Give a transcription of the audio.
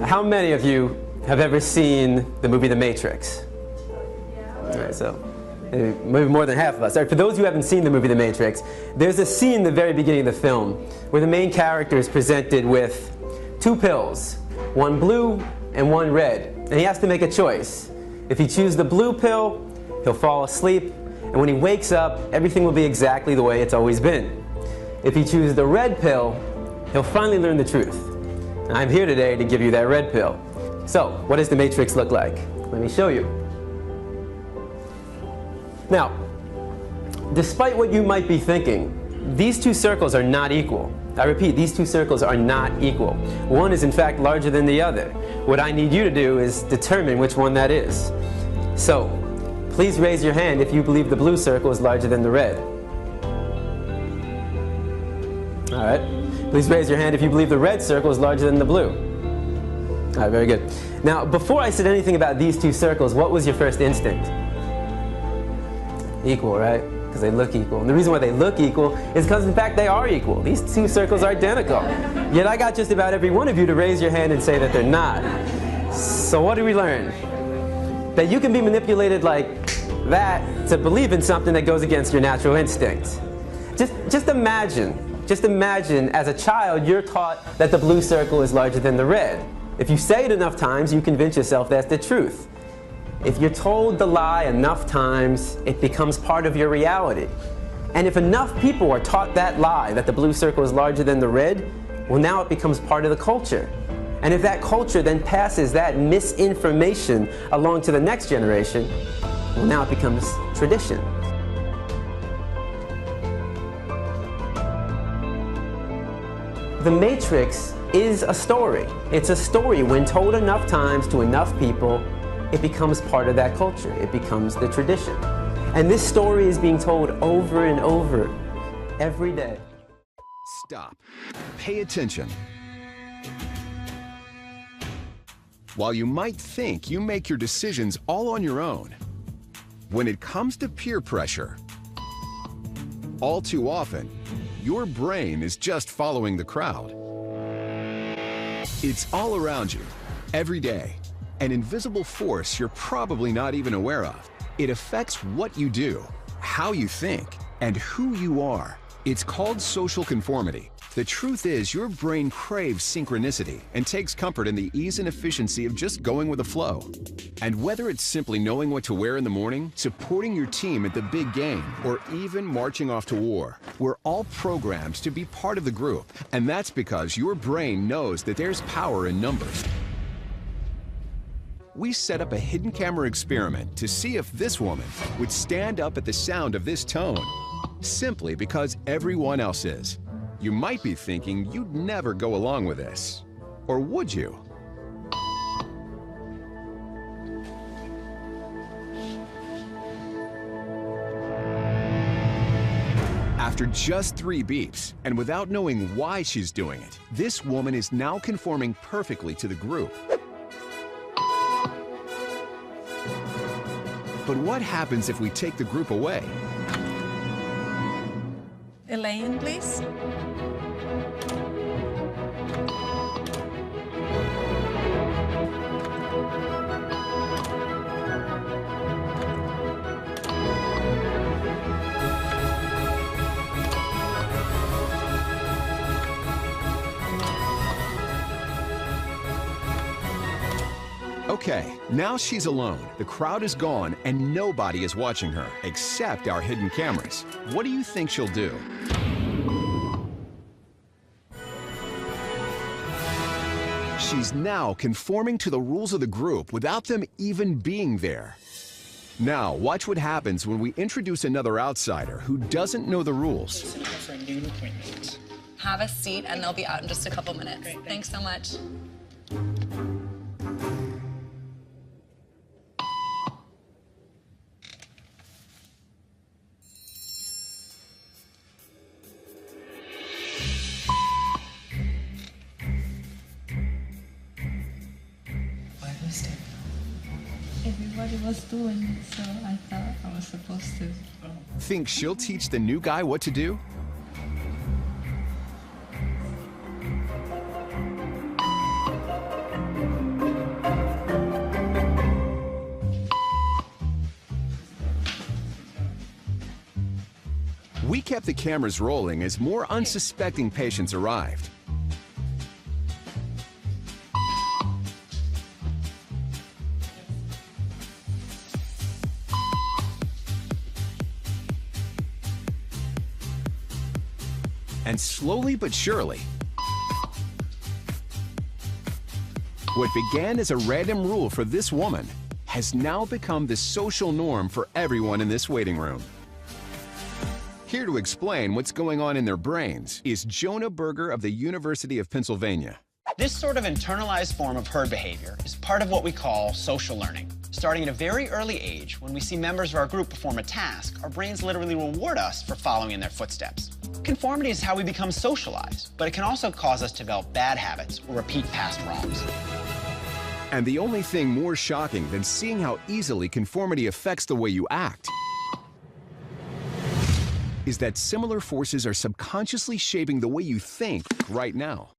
How many of you have ever seen the movie The Matrix? All right, so maybe more than half of us. All right, for those who haven't seen the movie The Matrix, there's a scene in the very beginning of the film where the main character is presented with two pills, one blue and one red, and he has to make a choice. If he chooses the blue pill, he'll fall asleep, and when he wakes up, everything will be exactly the way it's always been. If he chooses the red pill, he'll finally learn the truth. And I'm here today to give you that red pill. So, what does the Matrix look like? Let me show you. Now, despite what you might be thinking, these two circles are not equal. I repeat, these two circles are not equal. One is in fact larger than the other. What I need you to do is determine which one that is. So, please raise your hand if you believe the blue circle is larger than the red. All right. Please raise your hand if you believe the red circle is larger than the blue. All right, very good. Now, before I said anything about these two circles, what was your first instinct? Equal, right? Because they look equal. And the reason why they look equal is because, in fact, they are equal. These two circles are identical. Yet I got just about every one of you to raise your hand and say that they're not. So what did we learn? That you can be manipulated like that to believe in something that goes against your natural instinct. Just imagine as a child you're taught that the blue circle is larger than the red. If you say it enough times, you convince yourself that's the truth. If you're told the lie enough times, it becomes part of your reality. And if enough people are taught that lie, that the blue circle is larger than the red, well, now it becomes part of the culture. And if that culture then passes that misinformation along to the next generation, well, now it becomes tradition. The Matrix is a story. It's a story. When told enough times to enough people, it becomes part of that culture. It becomes the tradition. And this story is being told over and over every day. Stop. Pay attention. While you might think you make your decisions all on your own, when it comes to peer pressure, all too often, your brain is just following the crowd. It's all around you, every day, an invisible force you're probably not even aware of. It affects what you do, how you think, and who you are. It's called social conformity. The truth is, your brain craves synchronicity and takes comfort in the ease and efficiency of just going with the flow. And whether it's simply knowing what to wear in the morning, supporting your team at the big game, or even marching off to war, we're all programmed to be part of the group. And that's because your brain knows that there's power in numbers. We set up a hidden camera experiment to see if this woman would stand up at the sound of this tone, simply because everyone else is. You might be thinking you'd never go along with this. Or would you? After just 3 beeps, and without knowing why she's doing it, this woman is now conforming perfectly to the group. But what happens if we take the group away? Elaine, please. Okay, now she's alone. The crowd is gone and nobody is watching her, except our hidden cameras. What do you think she'll do? She's now conforming to the rules of the group without them even being there. Now, watch what happens when we introduce another outsider who doesn't know the rules. For a new appointment. Have a seat and they'll be out in just a couple minutes. Great, thanks so much. Everybody was doing it, so I thought I was supposed to. Think she'll teach the new guy what to do? kept the cameras rolling as more unsuspecting patients arrived. And slowly but surely, what began as a random rule for this woman has now become the social norm for everyone in this waiting room. Here to explain what's going on in their brains is Jonah Berger of the University of Pennsylvania. This sort of internalized form of herd behavior is part of what we call social learning. Starting at a very early age, when we see members of our group perform a task, our brains literally reward us for following in their footsteps. Conformity is how we become socialized, but it can also cause us to develop bad habits or repeat past wrongs. And the only thing more shocking than seeing how easily conformity affects the way you act is that similar forces are subconsciously shaping the way you think right now.